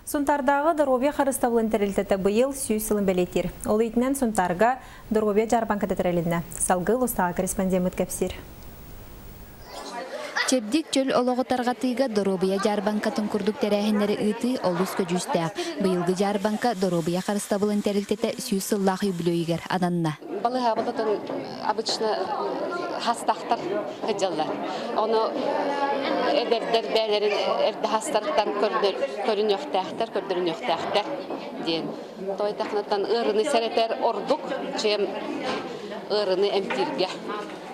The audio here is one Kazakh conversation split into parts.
Сунтардағы Доробия харыстабылын тәрілтеті бұйыл сүй сылын бәлетер. Ол етінен Сунтарға Доробия Жарбанка тәтірелінді. Салғы ұстаға корреспондент кәпсер. Чебдик чөл ологотарга тыйга Доробия Жарбанкатын курдук тәрәһеннәре ыты олус көжүстәк. Быйылгы Жарбанка Доробия харыстабылын тәрилтете сүй сыллах юбилейгер ананна. Балыга бататын обычно хастахтар хыжаллар. Оны эдердер бәлерин эрде хастарттан көрдөрүнөктәхтер ден. Той тахнаттан ырыны сәретер ордук, чем ырыны эмтирге.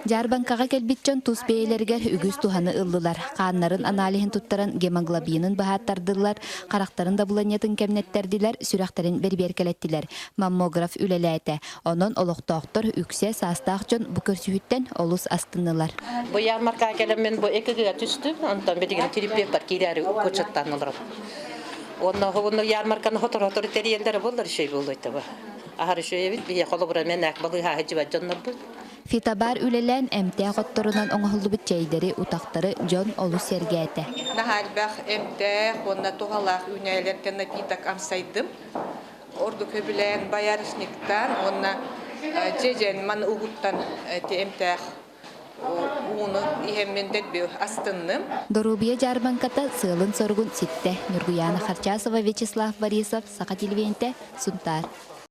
Жарбанкага келбитчен тус бейлергер үгүз туханы ыллылар. Каннарын аналихин туттаран гемоглобинин бахаттардылар, карактарын да буланятын кемнеттердилер, сүрәхтерин берберкелеттилер. Маммограф үлеләте. Онон олоқтоқтор үксе састақчын бу көрсүһүттен олус астынылар. Бу ярмарка келемен бу экеге түстү, онтан бедеген терапия паркилери көчөттанылар. Онно ярмарканы хотор терендер болдор шей болойты ба. Ахар шей бит бие колобура мен ак багы хажыба жоннор бу. Фитабар үлелән әмтә готторунан оңголу битчәйдәре утактары Джон Олус сергәте. Нахалбах әмтә онна тугалак үнәләргә питак амсайдым. Орду көбелән баярышниктан онна жежен ман угуттан әмтә уны иһеммендет бу астынным. Доробия Жарбанката сылын соргун ситте. Нургуяна Харчасова, Вячеслав Борисов, Саха телевидение, Сунтар.